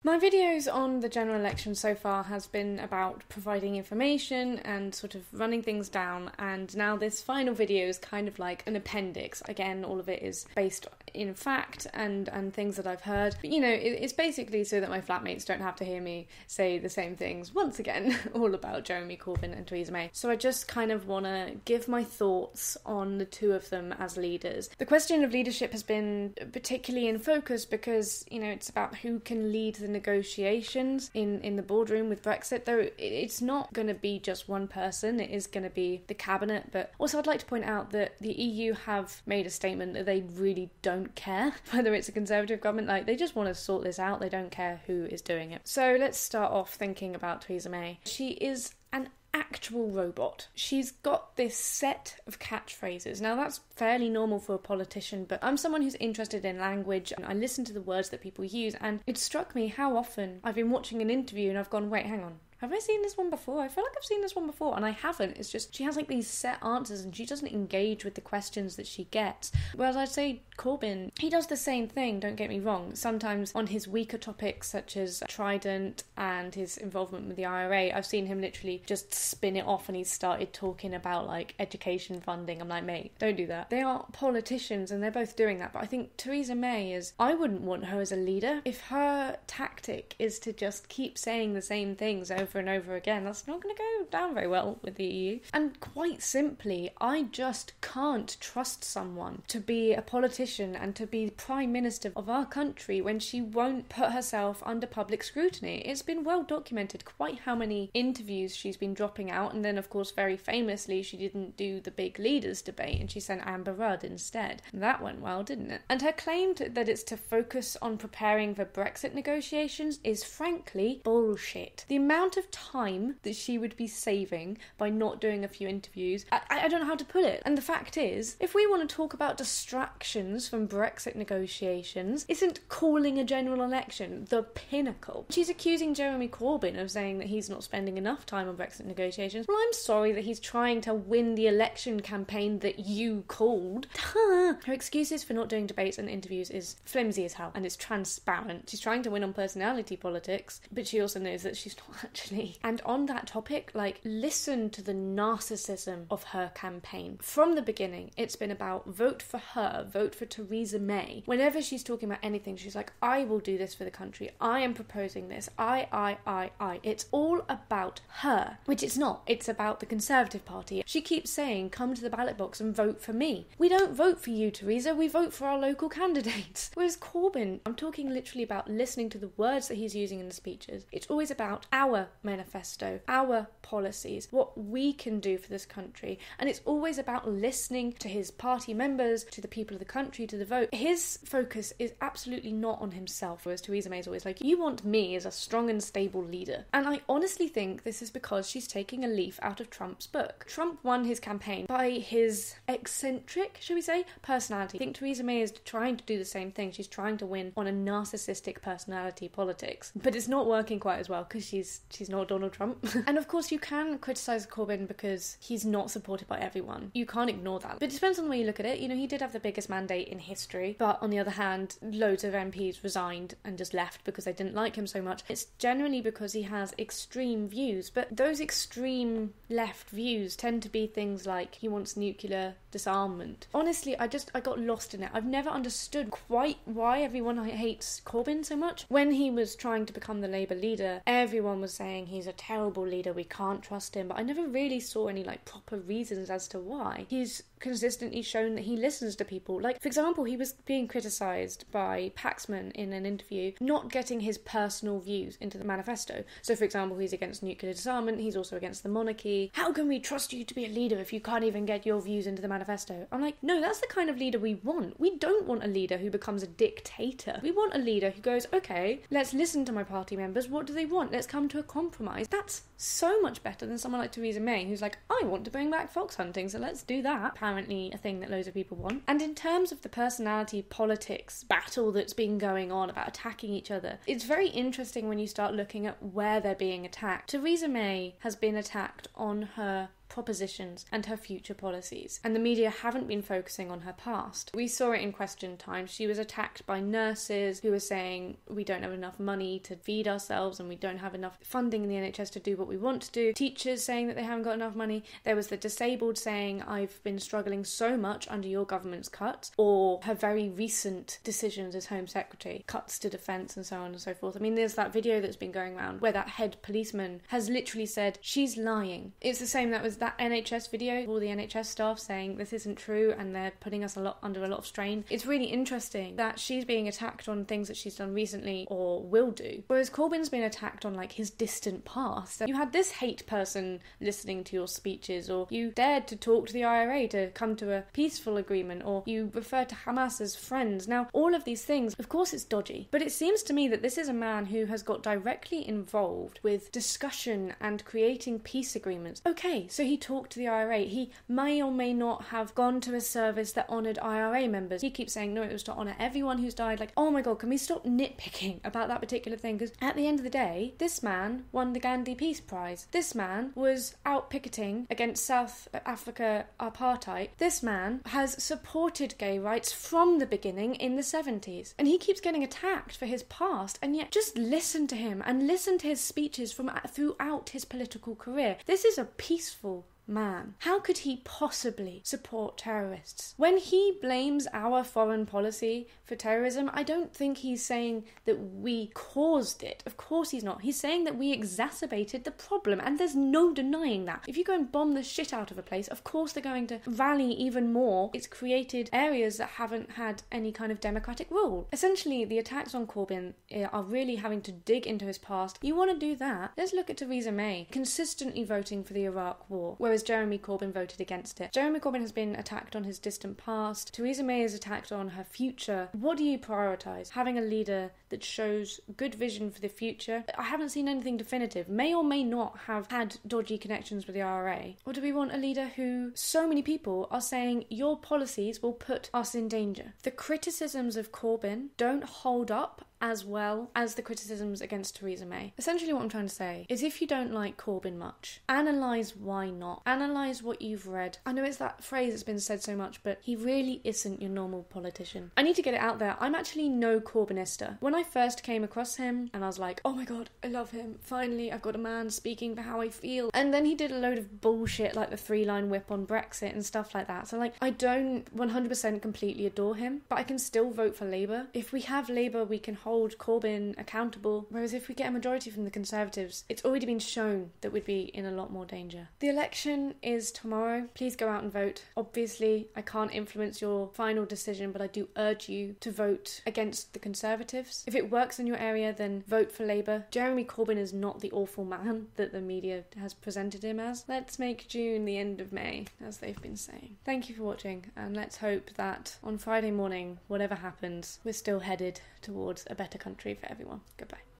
My videos on the general election so far has been about providing information and sort of running things down, and now this final video is kind of like an appendix. Again, all of it is based in fact and things that I've heard. But, you know, it's basically so that my flatmates don't have to hear me say the same things once again, all about Jeremy Corbyn and Theresa May. So I just kind of want to give my thoughts on the two of them as leaders. The question of leadership has been particularly in focus because, you know, it's about who can lead the negotiations in the boardroom with Brexit, though it's not going to be just one person, it is going to be the cabinet. But also I'd like to point out that the EU have made a statement that they really don't care whether it's a Conservative government. Like, they just want to sort this out, they don't care who is doing it. So let's start off thinking about Theresa May. She is an actual robot. She's got this set of catchphrases. Now that's fairly normal for a politician, but I'm someone who's interested in language and I listen to the words that people use, and it struck me how often I've been watching an interview and I've gone, wait, hang on, have I seen this one before? I feel like I've seen this one before, and I haven't. It's just she has like these set answers and she doesn't engage with the questions that she gets. Whereas I'd say Corbyn, he does the same thing, don't get me wrong. Sometimes on his weaker topics such as Trident and his involvement with the IRA, I've seen him literally just spin it off and he's started talking about like education funding. I'm like, mate, don't do that. They are politicians and they're both doing that. But I think Theresa May is, I wouldn't want her as a leader. If her tactic is to just keep saying the same things over and over again, that's not going to go down very well with the EU. And quite simply, I just can't trust someone to be a politician and to be Prime Minister of our country when she won't put herself under public scrutiny. It's been well documented quite how many interviews she's been dropping out, and then of course very famously she didn't do the big leaders debate and she sent Amber Rudd instead. That went well, didn't it? And her claim that it's to focus on preparing for Brexit negotiations is frankly bullshit. The amount of time that she would be saving by not doing a few interviews, I don't know how to put it. And the fact is, if we want to talk about distractions from Brexit negotiations, isn't calling a general election the pinnacle? She's accusing Jeremy Corbyn of saying that he's not spending enough time on Brexit negotiations. Well, I'm sorry that he's trying to win the election campaign that you called. Her excuses for not doing debates and interviews is flimsy as hell, and it's transparent. She's trying to win on personality politics, but she also knows that she's not actually. And on that topic, like, listen to the narcissism of her campaign. From the beginning, it's been about vote for her, vote for Theresa May. Whenever she's talking about anything, she's like, I will do this for the country. I am proposing this. I. It's all about her, which it's not. It's about the Conservative Party. She keeps saying, come to the ballot box and vote for me. We don't vote for you, Theresa. We vote for our local candidates. Whereas Corbyn, I'm talking literally about listening to the words that he's using in the speeches. It's always about our manifesto, our policies, what we can do for this country. And it's always about listening to his party members, to the people of the country, to the vote. His focus is absolutely not on himself, whereas Theresa May is always like, you want me as a strong and stable leader. And I honestly think this is because she's taking a leaf out of Trump's book. Trump won his campaign by his eccentric, shall we say, personality. I think Theresa May is trying to do the same thing. She's trying to win on a narcissistic personality politics. But it's not working quite as well because she's not Donald Trump. And of course you can criticise Corbyn because he's not supported by everyone. You can't ignore that. But it depends on the way you look at it. You know, he did have the biggest mandate in history, but on the other hand, loads of MPs resigned and just left because they didn't like him so much. It's generally because he has extreme views, but those extreme left views tend to be things like he wants nuclear disarmament. Honestly, I got lost in it. I've never understood quite why everyone hates Corbyn so much. When he was trying to become the Labour leader, everyone was saying he's a terrible leader, we can't trust him, but I never really saw any like proper reasons as to why. He's consistently shown that he listens to people. Like, for example, he was being criticised by Paxman in an interview, not getting his personal views into the manifesto. So, for example, he's against nuclear disarmament, he's also against the monarchy. How can we trust you to be a leader if you can't even get your views into the manifesto? I'm like, no, that's the kind of leader we want. We don't want a leader who becomes a dictator. We want a leader who goes, okay, let's listen to my party members, what do they want? Let's come to a compromise. That's so much better than someone like Theresa May, who's like, I want to bring back fox hunting, so let's do that. Apparently a thing that loads of people want. And in terms of the personality politics battle that's been going on about attacking each other, it's very interesting when you start looking at where they're being attacked. Theresa May has been attacked on her propositions and her future policies. And the media haven't been focusing on her past. We saw it in Question Time. She was attacked by nurses who were saying we don't have enough money to feed ourselves and we don't have enough funding in the NHS to do what we want to do. Teachers saying that they haven't got enough money. There was the disabled saying, I've been struggling so much under your government's cuts, or her very recent decisions as Home Secretary, cuts to defence and so on and so forth. I mean, there's that video that's been going around where that head policeman has literally said, she's lying. It's the same, that was that NHS video, all the NHS staff saying this isn't true and they're putting us under a lot of strain. It's really interesting that she's being attacked on things that she's done recently or will do, whereas Corbyn's been attacked on like his distant past. You had this hate person listening to your speeches, or you dared to talk to the IRA to come to a peaceful agreement, or you referred to Hamas as friends. Now, all of these things, of course it's dodgy, but it seems to me that this is a man who has got directly involved with discussion and creating peace agreements. Okay, so he talked to the IRA. He may or may not have gone to a service that honoured IRA members. He keeps saying, no, it was to honour everyone who's died. Like, oh my God, can we stop nitpicking about that particular thing? Because at the end of the day, this man won the Gandhi Peace Prize. This man was out picketing against South Africa apartheid. This man has supported gay rights from the beginning in the 70s. And he keeps getting attacked for his past, and yet just listen to him and listen to his speeches from throughout his political career. This is a peaceful man. How could he possibly support terrorists? When he blames our foreign policy for terrorism, I don't think he's saying that we caused it. Of course he's not. He's saying that we exacerbated the problem, and there's no denying that. If you go and bomb the shit out of a place, of course they're going to rally even more. It's created areas that haven't had any kind of democratic rule. Essentially, the attacks on Corbyn are really having to dig into his past. You want to do that? Let's look at Theresa May, consistently voting for the Iraq War, whereas Jeremy Corbyn voted against it. Jeremy Corbyn has been attacked on his distant past. Theresa May is attacked on her future. What do you prioritise? Having a leader that shows good vision for the future? I haven't seen anything definitive. May or may not have had dodgy connections with the IRA. Or do we want a leader who so many people are saying your policies will put us in danger? The criticisms of Corbyn don't hold up as well as the criticisms against Theresa May. Essentially what I'm trying to say is, if you don't like Corbyn much, analyse why not. Analyse what you've read. I know it's that phrase that's been said so much, but he really isn't your normal politician. I need to get it out there. I'm actually no Corbynista. When I first came across him and I was like, oh my God, I love him. Finally, I've got a man speaking for how I feel. And then he did a load of bullshit like the 3-line whip on Brexit and stuff like that. So like, I don't 100% completely adore him, but I can still vote for Labour. If we have Labour, we can hold Corbyn accountable, whereas if we get a majority from the Conservatives, it's already been shown that we'd be in a lot more danger. The election is tomorrow. Please go out and vote. Obviously, I can't influence your final decision, but I do urge you to vote against the Conservatives. If it works in your area, then vote for Labour. Jeremy Corbyn is not the awful man that the media has presented him as. Let's make June the end of May, as they've been saying. Thank you for watching, and let's hope that on Friday morning, whatever happens, we're still headed towards a better country for everyone. Goodbye.